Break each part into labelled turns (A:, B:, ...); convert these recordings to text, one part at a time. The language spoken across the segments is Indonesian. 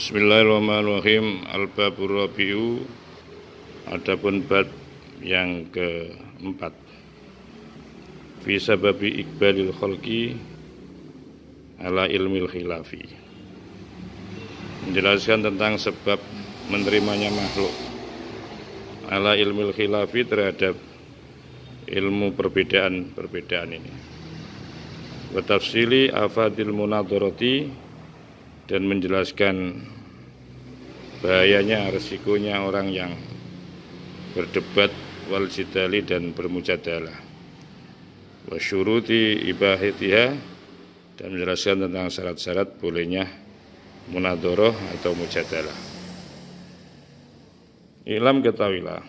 A: Bismillahirrahmanirrahim. Al-babur rabi'u, adapun bab yang keempat. Fi sababi iqbalil khalqi ala ilmil khilafi. Menjelaskan tentang sebab menerimanya makhluk ala ilmil khilafi, terhadap ilmu perbedaan ini. Wa tafsili afadil munadharati, dan menjelaskan bahayanya, resikonya orang yang berdebat wal jidali dan bermujadalah, wa syuruti ibahatiha, dan menjelaskan tentang syarat-syarat bolehnya munadharah atau mujadalah. Ilam, ketahuilah,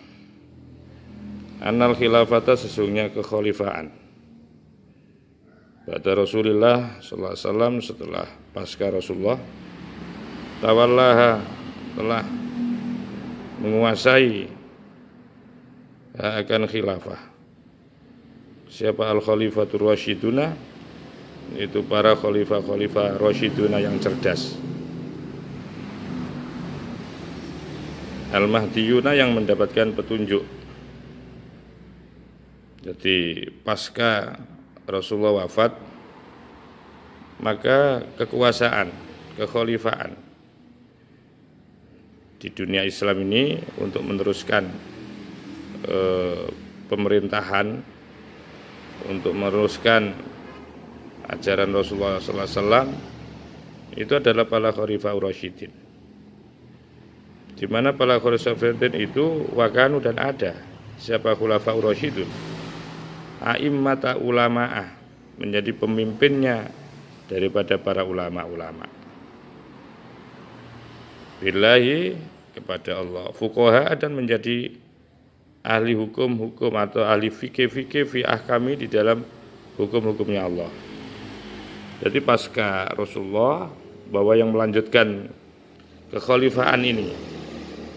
A: annal khilafata, sesungguhnya kekhalifahan, pada Rasulullah sallallahu alaihi wasallam, setelah pasca Rasulullah, tawallaha, telah menguasai akan khilafah. Siapa al-khalifatur rasyiduna? Itu para khalifah rasyiduna yang cerdas, al-mahdiyuna, yang mendapatkan petunjuk. Jadi pasca Rasulullah wafat, maka kekuasaan, kekhalifahan di dunia Islam ini untuk meneruskan pemerintahan, untuk meneruskan ajaran Rasulullah sallallahu alaihi wasallam, itu adalah para khalifah rasyidin. Di mana para khalifah rasyidin itu wakanu, dan ada siapa khulafah rasyidun? A'immata ulama'ah, menjadi pemimpinnya daripada para ulama-ulama. Billahi, kepada Allah. Fuqaha, dan menjadi ahli hukum atau ahli fikih fi ahkami, di dalam hukum-hukumnya Allah. Jadi pasca Rasulullah, bahwa yang melanjutkan kekhalifahan ini,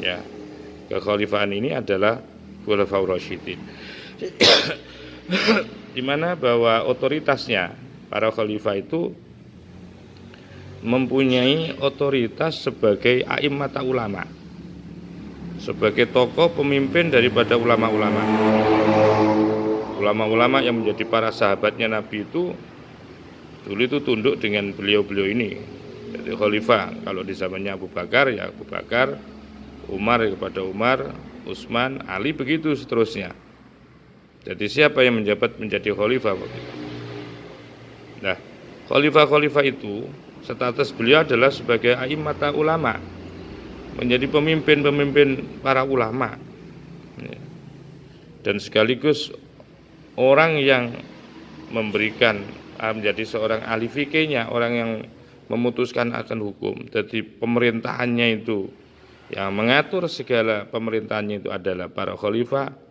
A: ya, kekhalifahan ini adalah khulafaur rasyidin. Di mana bahwa otoritasnya, para khalifah itu mempunyai otoritas sebagai a'immata ulama, sebagai tokoh pemimpin daripada ulama-ulama. Ulama-ulama yang menjadi para sahabatnya Nabi itu dulu itu tunduk dengan beliau-beliau ini. Jadi khalifah, kalau di zamannya Abu Bakar, ya Abu Bakar, Umar kepada Umar, Utsman, Ali, begitu seterusnya. Jadi siapa yang menjabat menjadi khalifah begitu. Nah, khalifah-khalifah itu status beliau adalah sebagai a'immata ulama, menjadi pemimpin para ulama, dan sekaligus orang yang memberikan, menjadi seorang ahli fikihnya, orang yang memutuskan akan hukum. Jadi pemerintahannya itu, yang mengatur segala pemerintahannya itu adalah para khalifah.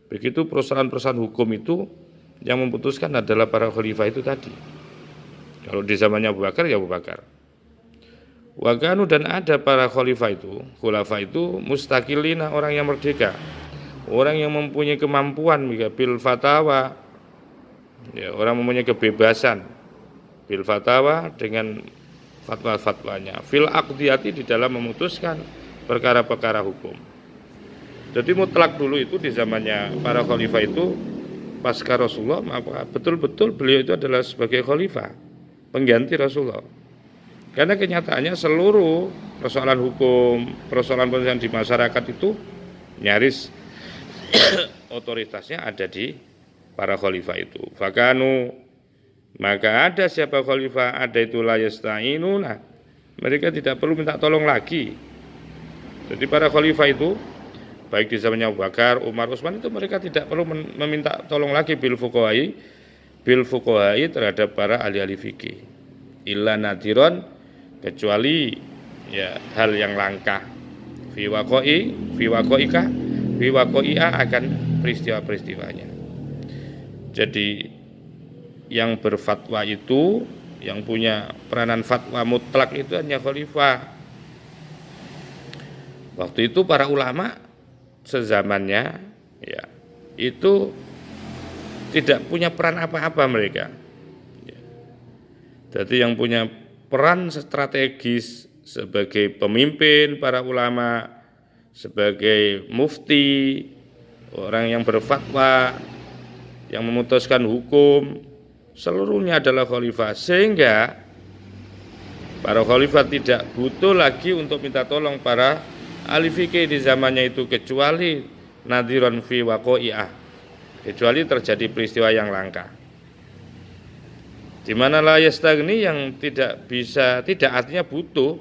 A: Begitu persoalan-persoalan hukum itu yang memutuskan adalah para khalifah itu tadi. Kalau di zamannya Abu Bakar, ya Abu Bakar. Wakanu, dan ada para khalifah itu, khulafa itu mustaqilina, orang yang merdeka, orang yang mempunyai kemampuan bil fatawa, ya, orang mempunyai kebebasan bil fatawa, dengan fatwa-fatwanya, fil aqdiyati, di dalam memutuskan perkara-perkara hukum. Jadi mutlak dulu itu di zamannya para khalifah itu pasca Rasulullah, maka betul-betul beliau itu adalah sebagai khalifah, pengganti Rasulullah. Karena kenyataannya seluruh persoalan hukum, persoalan di masyarakat itu nyaris otoritasnya ada di para khalifah itu. Fakanu, maka ada siapa khalifah, ada itu la yasta'inuna, mereka tidak perlu minta tolong lagi. Jadi para khalifah itu baik di zamannya Abu Bakar, Umar, Utsman, itu mereka tidak perlu meminta tolong lagi bil fuqahai terhadap para ahli-ahli fikih. Illa nadiron, kecuali ya hal yang langka, fi waqai'a akan peristiwa-peristiwanya. Jadi yang berfatwa itu, yang punya peranan fatwa mutlak itu hanya khalifah. Waktu itu para ulama sezamannya, ya, itu tidak punya peran apa-apa mereka. Jadi yang punya peran strategis sebagai pemimpin para ulama, sebagai mufti, orang yang berfatwa, yang memutuskan hukum, seluruhnya adalah khalifah. Sehingga para khalifah tidak butuh lagi untuk minta tolong para ahli fikih di zamannya itu, kecuali nadhiran fi waqai'ah, kecuali terjadi peristiwa yang langka. Di mana la yastagni, yang tidak bisa, tidak artinya butuh,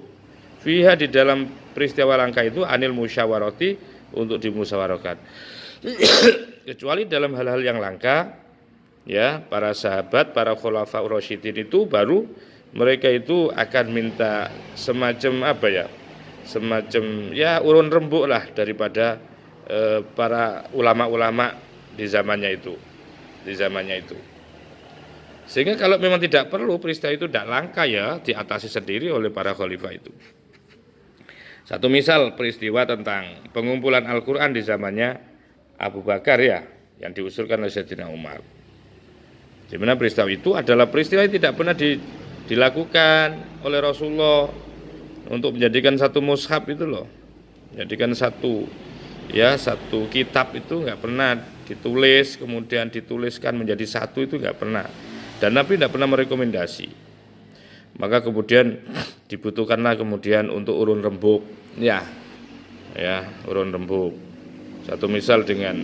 A: fiha di dalam peristiwa langka itu, anil musyawarati, untuk dimusyawarahkan. Kecuali dalam hal-hal yang langka, ya, para sahabat, para khulafaur rasyidin itu baru mereka itu akan minta semacam apa ya, semacam ya urun rembuk lah daripada para ulama-ulama di zamannya itu. Sehingga kalau memang tidak perlu, peristiwa itu tidak langka, ya diatasi sendiri oleh para khalifah itu. Satu misal peristiwa tentang pengumpulan Al-Quran di zamannya Abu Bakar, ya, yang diusulkan oleh Sayyidina Umar. Di mana peristiwa itu adalah peristiwa yang tidak pernah dilakukan oleh Rasulullah untuk menjadikan satu mushaf itu loh, menjadikan satu kitab itu nggak pernah ditulis, kemudian dituliskan menjadi satu, itu nggak pernah. Dan Nabi tidak pernah merekomendasi. Maka kemudian dibutuhkanlah kemudian untuk urun rembuk, ya urun rembuk. Satu misal dengan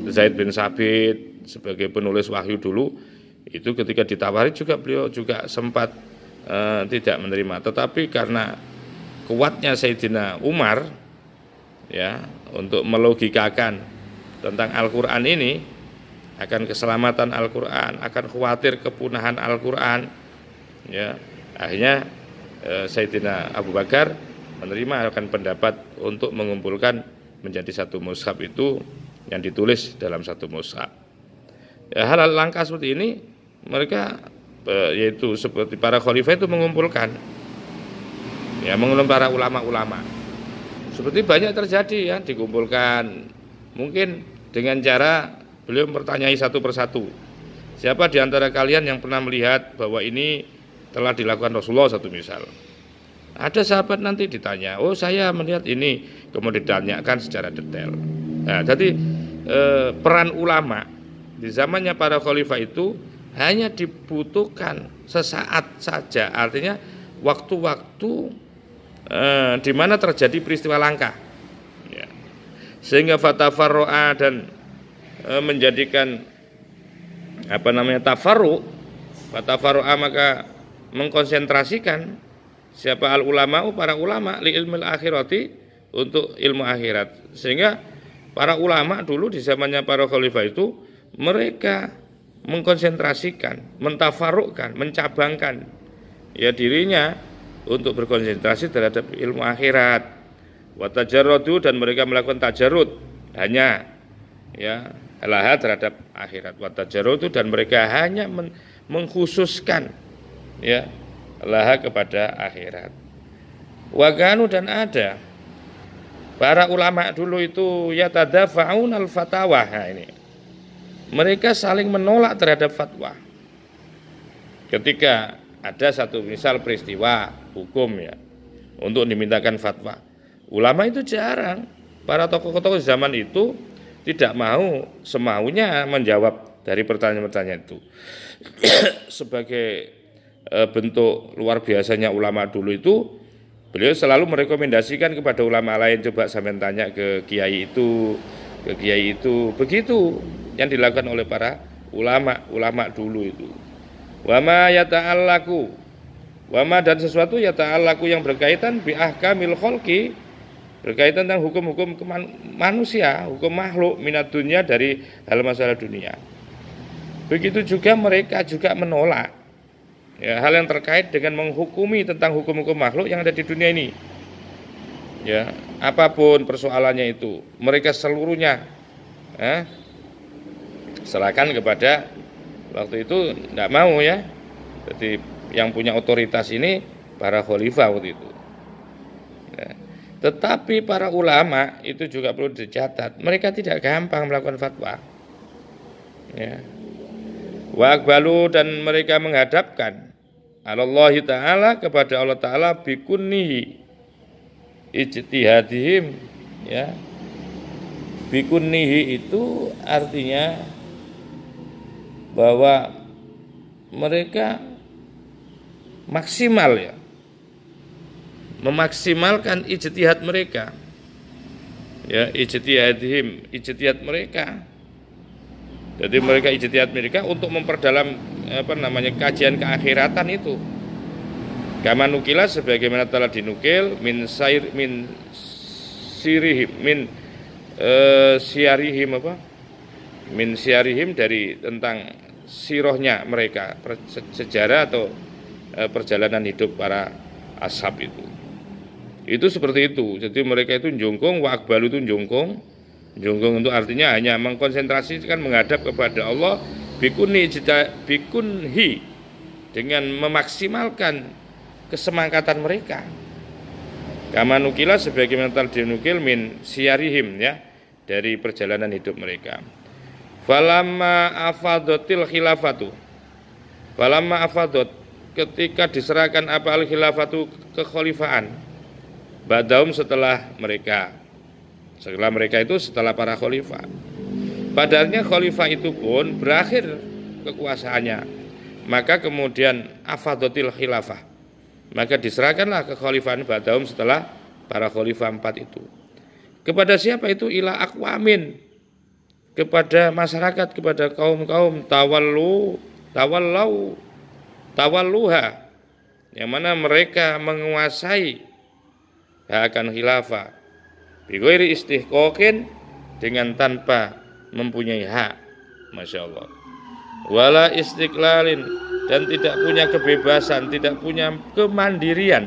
A: Zaid bin Sabit sebagai penulis wahyu dulu, itu ketika ditawari juga beliau juga sempat tidak menerima. Tetapi karena kuatnya Sayyidina Umar, ya, untuk melogikakan tentang Al-Quran ini, akan keselamatan Al-Quran, akan khawatir kepunahan Al-Quran, ya, akhirnya Sayyidina Abu Bakar menerima akan pendapat untuk mengumpulkan menjadi satu mushaf itu, yang ditulis dalam satu mushaf. Ya, hal-hal langka seperti ini mereka yaitu seperti para khalifah itu mengumpulkan para ulama-ulama. Seperti banyak terjadi, ya, dikumpulkan mungkin dengan cara beliau bertanyai satu persatu, siapa di antara kalian yang pernah melihat bahwa ini telah dilakukan Rasulullah, satu misal. Ada sahabat nanti ditanya, oh saya melihat ini, kemudian ditanyakan secara detail. Nah, jadi peran ulama di zamannya para khalifah itu hanya dibutuhkan sesaat saja, artinya waktu-waktu di mana terjadi peristiwa langka, ya. Sehingga fatafarro'a, dan menjadikan tafarru', fatafarro'a, maka mengkonsentrasikan siapa al-ulama, para ulama, li ilmil akhirati, untuk ilmu akhirat. Sehingga para ulama dulu di zamannya para khalifah itu mereka mengkonsentrasikan, mentafarruqkan, mencabangkan, ya, dirinya untuk berkonsentrasi terhadap ilmu akhirat. Wa tajarrudu, dan mereka melakukan tajarrud, hanya, ya, laha terhadap akhirat. Wa tajarrudu, dan mereka hanya mengkhususkan, ya, laha kepada akhirat. Wa kanu, dan ada para ulama dulu itu yatadafa'un al-fatawa. Nah, ini mereka saling menolak terhadap fatwa. Ketika ada satu misal peristiwa hukum, ya, untuk dimintakan fatwa, ulama itu jarang. Para tokoh-tokoh zaman itu tidak mau semaunya menjawab dari pertanyaan-pertanyaan itu. Sebagai bentuk luar biasanya ulama dulu itu, beliau selalu merekomendasikan kepada ulama lain, coba sampean tanya ke kiai itu, ke kiai itu. Begitu yang dilakukan oleh para ulama dulu itu. Wama yata'allaku, wama, dan sesuatu yata'allaku yang berkaitan bi ahkamil khalqi, berkaitan tentang hukum-hukum manusia, hukum makhluk, minat dunia, dari hal masalah dunia. Begitu juga mereka juga menolak, ya, hal yang terkait dengan menghukumi tentang hukum-hukum makhluk yang ada di dunia ini, ya, apapun persoalannya itu, mereka seluruhnya serahkan kepada, waktu itu tidak mau, ya. Jadi yang punya otoritas ini para khalifah waktu itu, ya. Tetapi para ulama itu juga perlu dicatat, mereka tidak gampang melakukan fatwa, ya. Wa aqbalu, dan mereka menghadapkan, Allah Ta'ala kepada Allah Ta'ala bikunnihi ijtihadihim, ya. Bikunnihi itu artinya bahwa mereka maksimal, ya, memaksimalkan ijtihad mereka, ya, ijtihad mereka. Jadi mereka ijtihad mereka untuk memperdalam kajian keakhiratan itu. Kama nukila sebagaimana telah dinukil min siarihim dari tentang sirohnya mereka, sejarah atau perjalanan hidup para ashab itu. Itu seperti itu. Jadi mereka itu jongkong, wa akbalu itu jongkong. Jongkong itu artinya hanya mengkonsentrasikan menghadap kepada Allah bikunhi dengan memaksimalkan kesemangkatan mereka. Kama nukila sebagaimana telah dinukil min siarihim, ya, dari perjalanan hidup mereka. Falamma afadatil khilafatu. Falamma afadot, ketika diserahkan apa al khilafatu, kekhalifaan. Ba'dahum setelah mereka itu setelah para khalifah. Padarnya khalifah itu pun berakhir kekuasaannya. Maka kemudian afadatil khilafah. Maka diserahkanlah kekhalifahan ba'dahum setelah para khalifah 4 itu. Kepada siapa itu? Ila aqwamin, kepada masyarakat, kepada kaum-kaum tawalluha, yang mana mereka menguasai akan khilafah bighairi istihqaqin, dengan tanpa mempunyai hak, Masya Allah, wala istiqlalin, dan tidak punya kebebasan, tidak punya kemandirian,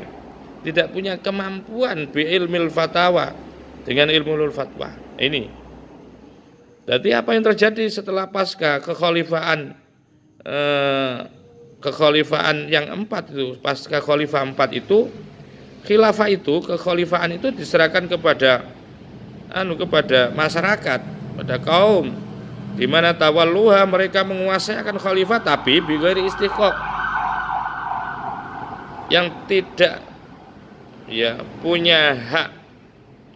A: tidak punya kemampuan bi ilmil fatawa, dengan ilmu fatwa. Ini berarti apa yang terjadi setelah pasca kekhalifahan yang 4 itu, pasca khalifah 4 itu, khilafah itu, kekhalifahan itu diserahkan kepada masyarakat, pada kaum, di mana tawalluha, mereka menguasai akan khalifah tapi bighairi istiqaq, yang tidak, ya, punya hak,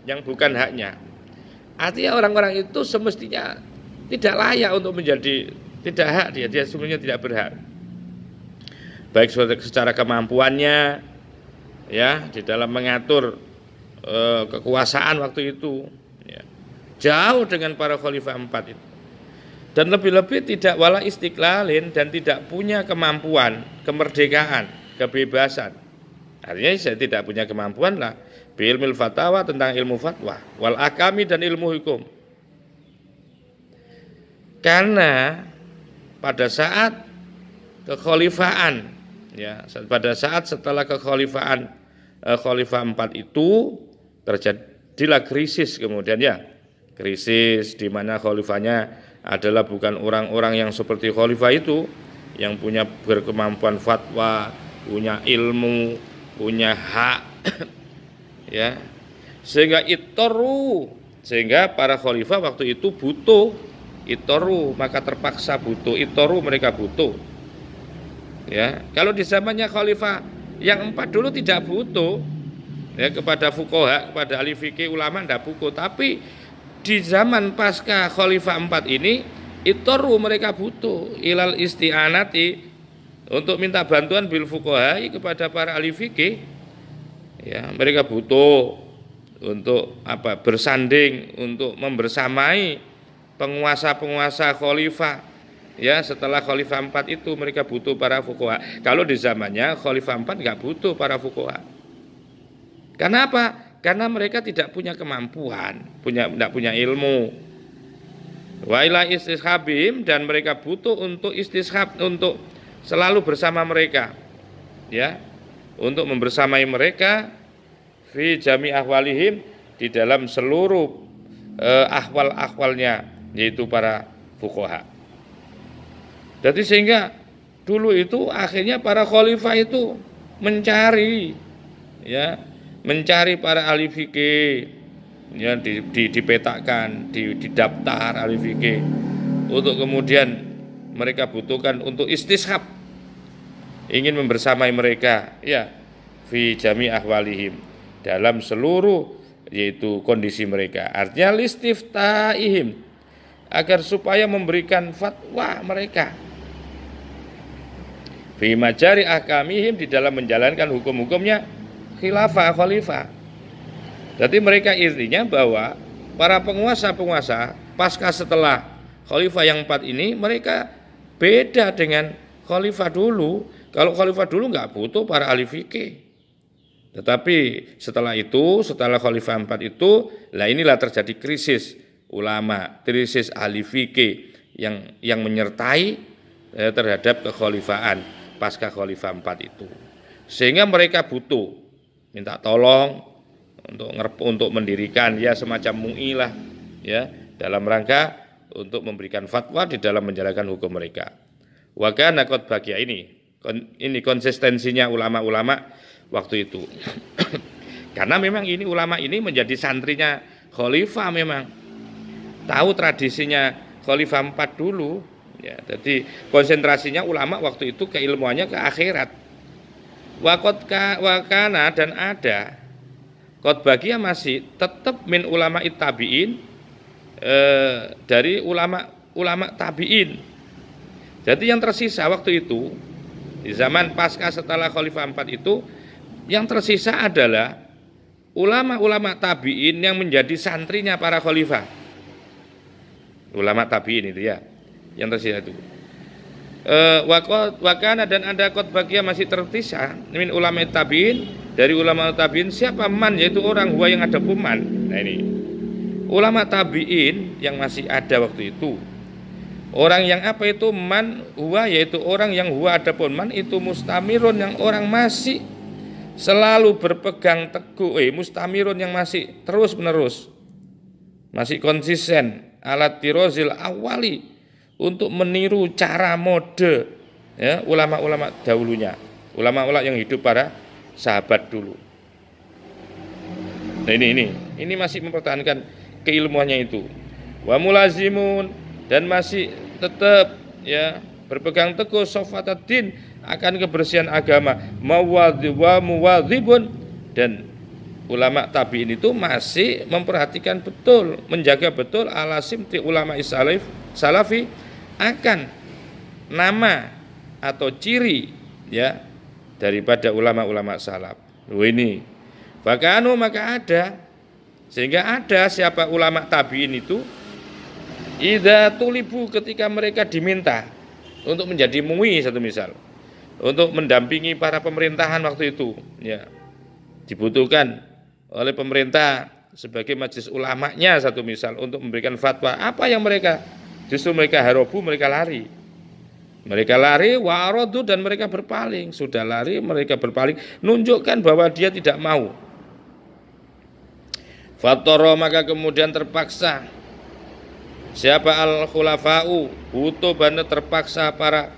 A: yang bukan haknya. Artinya orang-orang itu semestinya tidak layak untuk menjadi, tidak hak, dia sebenarnya tidak berhak, baik secara kemampuannya, ya, di dalam mengatur kekuasaan waktu itu, ya, jauh dengan para khalifah 4 itu. Dan lebih-lebih tidak wala istiqlalin, dan tidak punya kemampuan, kemerdekaan, kebebasan. Artinya saya tidak punya kemampuan lah ilmil fatwa, tentang ilmu fatwa, wal akami, dan ilmu hukum. Karena pada saat kekhalifahan, ya, pada saat setelah kekhalifahan khalifah 4 itu terjadilah krisis, kemudian, ya, krisis di mana khalifahnya adalah bukan orang-orang yang seperti khalifah itu, yang punya berkemampuan fatwa, punya ilmu, punya hak, ya, sehingga para khalifah waktu itu butuh, maka terpaksa butuh, mereka butuh, ya. Kalau di zamannya khalifah yang 4 dulu tidak butuh, ya, kepada fuqaha, kepada ahli fikih, ulama tidak butuh, tapi di zaman pasca khalifah 4 ini mereka butuh ilal isti'anati, untuk minta bantuan bil fuqaha, kepada para ahli fikih, ya. Mereka butuh untuk bersanding, untuk membersamai penguasa-penguasa khalifah, ya, setelah khalifah 4 itu mereka butuh para fuqaha. Kalau di zamannya khalifah 4 enggak butuh para fuqaha. Karena apa? Karena mereka tidak punya kemampuan, tidak punya ilmu. Wa ila istishabihim, dan mereka butuh untuk istishab, untuk selalu bersama mereka, ya, untuk membersamai mereka fi jami ahwalihim, di dalam seluruh ahwal-ahwalnya, yaitu para fuqaha. Jadi sehingga dulu itu akhirnya para khalifah itu mencari, ya, para ahli fikih, ya, dipetakan, didaftar ahli fikih, untuk kemudian mereka butuhkan untuk istishab, ingin membersamai mereka, ya, fi jami ahwalihim, dalam seluruh yaitu kondisi mereka. Artinya listiftaihim, agar supaya memberikan fatwa mereka fi majari ahkamihim, di dalam menjalankan hukum-hukumnya khilafah khalifah. Jadi mereka intinya bahwa para penguasa-penguasa pasca setelah khalifah yang 4 ini, mereka beda dengan khalifah dulu. Kalau khalifah dulu nggak butuh para ahli fikih. Tetapi setelah itu, setelah khalifah 4 itu, lah inilah terjadi krisis ulama, krisis ahli fikih yang menyertai terhadap kekhalifahan pasca khalifah 4 itu. Sehingga mereka butuh minta tolong untuk mendirikan ya semacam MUI lah, ya, dalam rangka untuk memberikan fatwa di dalam menjalankan hukum mereka. Wa kana qad baqiya, ini konsistensinya ulama-ulama waktu itu. Karena memang ini ulama ini menjadi santrinya khalifah, memang tahu tradisinya khalifah 4 dulu, ya. Jadi konsentrasinya ulama waktu itu keilmuannya ke akhirat. Wa kana, dan ada qad baqiya, masih tetap min ulama tabi'in, dari ulama tabi'in. Jadi yang tersisa waktu itu di zaman pasca setelah khalifah 4 itu, yang tersisa adalah ulama-ulama tabi'in yang menjadi santrinya para khalifah. Ulama tabi'in itu, ya, yang tersisa itu. Wakana, dan ada qad baqiya, masih tersisa min ulama tabi'in, dari ulama tabi'in. Siapa man? Yaitu orang huwa, yang ada puman. Nah, ini ulama tabi'in yang masih ada waktu itu. Orang yang apa itu man huwa, yaitu orang yang huwa ada pun man itu mustamirun, yang orang masih selalu berpegang teguh, mustamirun, yang masih terus menerus, masih konsisten, alat tirozil awali, untuk meniru cara mode, ya, ulama-ulama dahulunya, ulama-ulama yang hidup para sahabat dulu. Nah, ini masih mempertahankan keilmuannya itu. Wa mulazimun, dan masih tetap, ya, berpegang teguh sofataddin, akan kebersihan agama, muwadzibun, dan ulama tabi'in itu masih memperhatikan betul, menjaga betul ala simti ulama salafi, akan nama atau ciri, ya, daripada ulama-ulama salaf. Ini fakanu, maka ada, sehingga ada siapa ulama tabi'in itu, idza tulibu, ketika mereka diminta untuk menjadi MUI, satu misal, untuk mendampingi para pemerintahan waktu itu, ya, dibutuhkan oleh pemerintah sebagai majelis ulamanya, satu misal, untuk memberikan fatwa. Apa yang mereka, justru mereka harobu, mereka lari, warodu, dan mereka berpaling. Sudah lari, mereka berpaling, nunjukkan bahwa dia tidak mau. Fatoro, maka kemudian terpaksa siapa al-khulafa'u, butuh banget, terpaksa para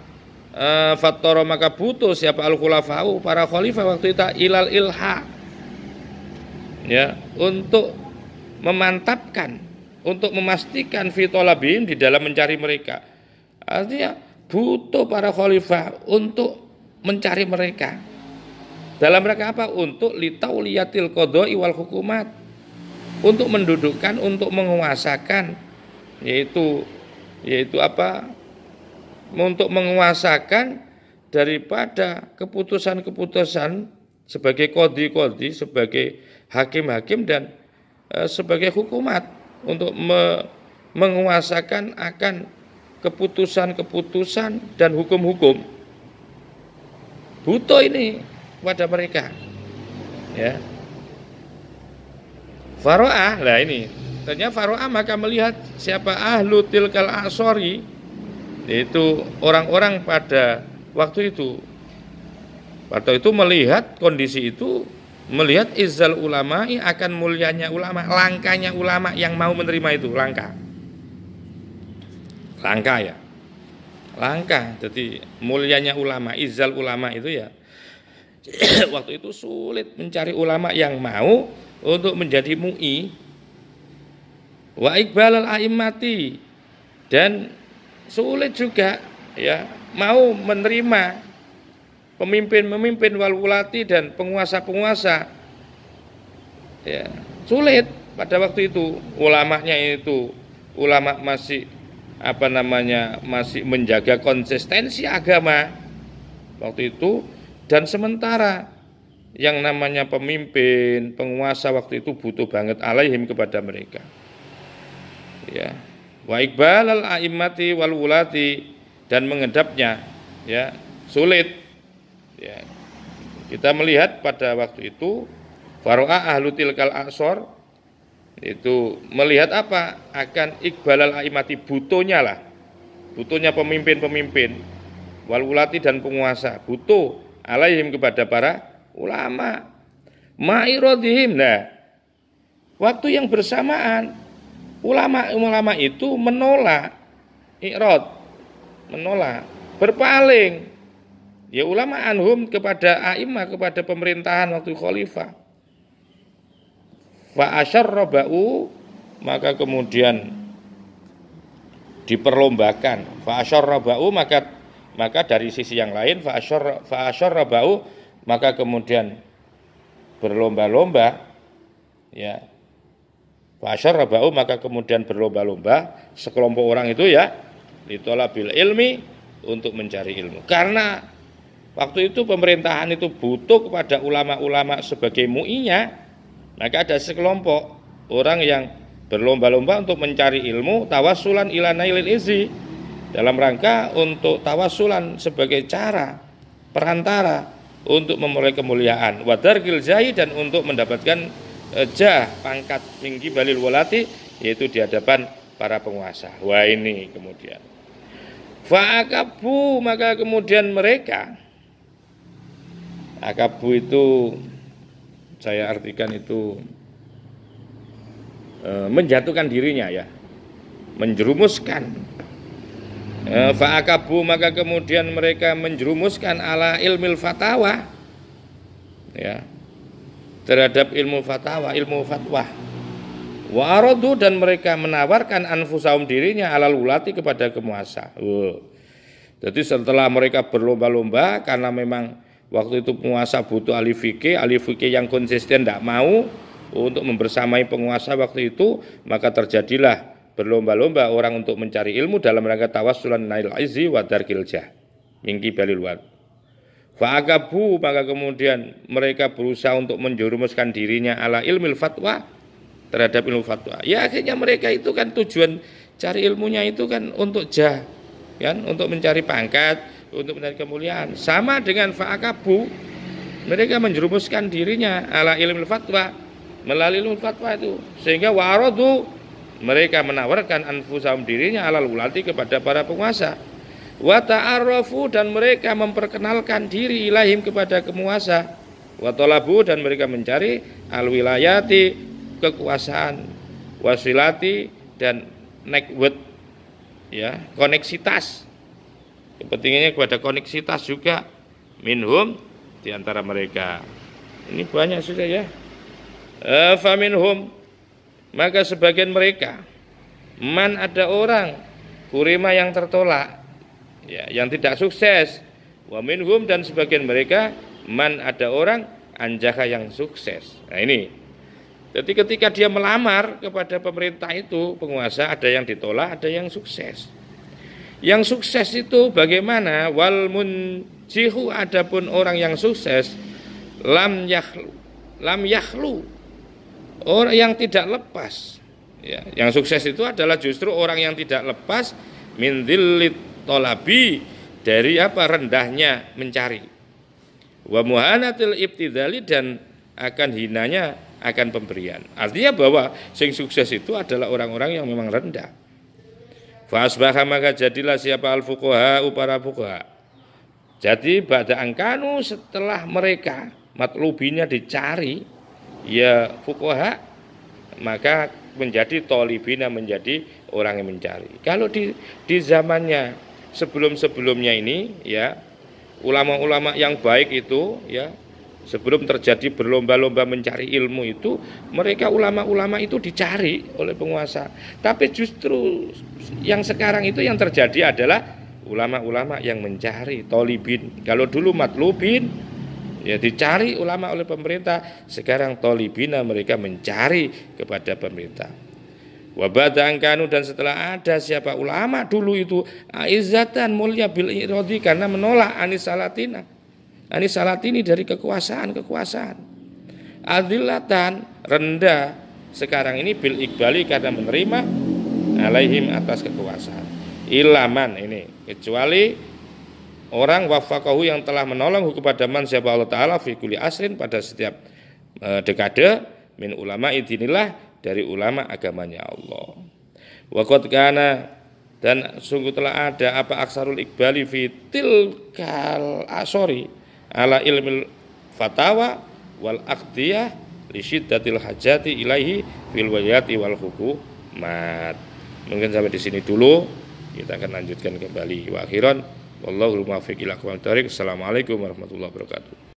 A: fatoro, maka butuh siapa al-khulafa'u, para khalifah waktu itu, ilal ilha, ya, untuk memantapkan, untuk memastikan fitolabim, di dalam mencari mereka. Artinya butuh para khalifah untuk mencari mereka. Dalam rangka apa? Untuk litauliyatil qadha'i wal hukumat, untuk mendudukkan, untuk menguasakan, yaitu apa? Untuk menguasakan daripada keputusan-keputusan sebagai qadhi-qadhi, sebagai hakim-hakim, dan sebagai hukumat, untuk menguasakan akan keputusan-keputusan dan hukum-hukum. Butuh ini pada mereka, ya. Faro'ah, lah ini ternyata Faro'ah, maka melihat siapa ahlu tilkal asori, yaitu orang-orang pada waktu itu melihat kondisi itu, melihat izzal ulama'i, akan mulianya ulama, langkanya ulama yang mau menerima itu, langka, ya, langka. Jadi mulianya ulama, izzal ulama itu, ya, waktu itu sulit mencari ulama yang mau untuk menjadi MUI. Wa iqbalal a'immati, dan sulit juga, ya, mau menerima pemimpin-pemimpin wal wulati dan penguasa-penguasa. Ya, sulit pada waktu itu. Ulamanya itu ulama masih masih menjaga konsistensi agama waktu itu, dan sementara yang namanya pemimpin, penguasa waktu itu butuh banget alaihim kepada mereka. Ya. Wa iqbalal a'immati wal wulati, dan menghadapnya ya sulit. Ya. Kita melihat pada waktu itu faro'a ahlu tilkal a'sor, itu melihat apa? Akan iqbalal a'immati, butuhnya pemimpin-pemimpin wal wulati dan penguasa, butuh alaihim kepada para ulama ma'irodihim. Nah, waktu yang bersamaan ulama-ulama itu menolak i'rad, menolak, berpaling ya ulama anhum kepada a'immah, kepada pemerintahan waktu khalifah. Fa asyarraba'u, maka kemudian diperlombakan. Fa asyarraba'u, maka dari sisi yang lain fa asyarraba'u, maka kemudian berlomba-lomba ya. Fa asyarraba'u, maka kemudian berlomba-lomba sekelompok orang itu ya litolabil ilmi, untuk mencari ilmu. Karena waktu itu pemerintahan itu butuh kepada ulama-ulama sebagai mu'inya. Maka ada sekelompok orang yang berlomba-lomba untuk mencari ilmu tawassulan ila nailil izi, dalam rangka untuk tawassulan sebagai cara perantara untuk memulai kemuliaan, wadargil jahi, dan untuk mendapatkan jah, pangkat tinggi balil walati, yaitu di hadapan para penguasa. Wah, ini kemudian fa'akabu, maka kemudian mereka, akabu itu saya artikan itu menjatuhkan dirinya ya, menjerumuskan. Fa'akabu, maka kemudian mereka menjerumuskan ala ilmil fatawa ya, terhadap ilmu fatwa. Wa aradu, dan mereka menawarkan anfusahum, dirinya, alal wulati, kepada penguasa. Jadi setelah mereka berlomba-lomba, karena memang waktu itu penguasa butuh ahli fikih yang konsisten, tidak mau untuk membersamai penguasa waktu itu, maka terjadilah berlomba-lomba orang untuk mencari ilmu dalam rangka tawassulan nail izzi wa darkil jah mingki balil wad. Fa'akabu, maka kemudian mereka berusaha untuk menjerumuskan dirinya ala ilmil fatwa, terhadap ilmu fatwa. Ya akhirnya mereka itu kan tujuan cari ilmunya itu kan untuk jah, kan, untuk mencari pangkat, untuk mencari kemuliaan. Sama dengan fa'akabu, mereka menjerumuskan dirinya ala ilmil fatwa, melalui ilmu fatwa itu, sehingga waradu, mereka menawarkan anfusahum, dirinya, alal wulati, kepada para penguasa. Wa ta'arrafu, dan mereka memperkenalkan diri ilahim, kepada penguasa. Wa talabu, dan mereka mencari al-wilayati, kekuasaan, wasilati, dan network ya, koneksitas. Kepentingannya kepada koneksitas juga, minhum, di antara mereka. Ini banyak sudah ya. Faminhum, maka sebagian mereka, man, ada orang kurima, yang tertolak ya, yang tidak sukses. Wa minhum, dan sebagian mereka, man, ada orang anjaha, yang sukses. Nah ini, jadi ketika dia melamar kepada pemerintah itu, penguasa, ada yang ditolak, ada yang sukses. Yang sukses itu bagaimana? Wal munjihu, adapun orang yang sukses, lam yakhlu, orang yang tidak lepas ya, yang sukses itu adalah justru orang yang tidak lepas min dhillit tolabi, dari apa, rendahnya mencari, wa muhanatil ibtidali, dan akan hinanya akan pemberian. Artinya bahwa sing sukses itu adalah orang-orang yang memang rendah. Fa asbaha, maka jadilah siapa al fuqaha, para fuqaha. Jadi ba'da angkanu, setelah mereka matlubinya dicari ya fuqaha, maka menjadi tolibina, menjadi orang yang mencari. Kalau di zamannya sebelum-sebelumnya ini ya, ulama-ulama yang baik itu ya, sebelum terjadi berlomba-lomba mencari ilmu itu, mereka ulama-ulama itu dicari oleh penguasa. Tapi justru yang sekarang itu yang terjadi adalah ulama-ulama yang mencari, tolibin. Kalau dulu matlubin, ya dicari ulama oleh pemerintah, sekarang tolibina, mereka mencari kepada pemerintah. Wabadangkanu, dan setelah ada siapa ulama dulu itu aizzatan, mulia bil irodi, karena menolak Anis-Salatini dari kekuasaan. Adillatan, rendah sekarang ini bil iqbali, karena menerima alaihim, atas kekuasaan. Ilaman, ini kecuali orang wafaqahu, yang telah menolong kepada man siapa Allah Ta'ala fi kulli asrin, pada setiap dekade, min ulama idinillah, dari ulama agamanya Allah. Wa qad kana, dan sungguh telah ada apa aksarul iqbali fi tilkal asori ala ilmil fatawa wal aqdiyah li syiddatil hajati ilaihi fil wayati wal hukumat. Mungkin sampai di sini dulu, kita akan lanjutkan kembali. Wa akhiran, wallahul muwaffiq ila aqwamit thoriq. Assalamualaikum warahmatullahi wabarakatuh.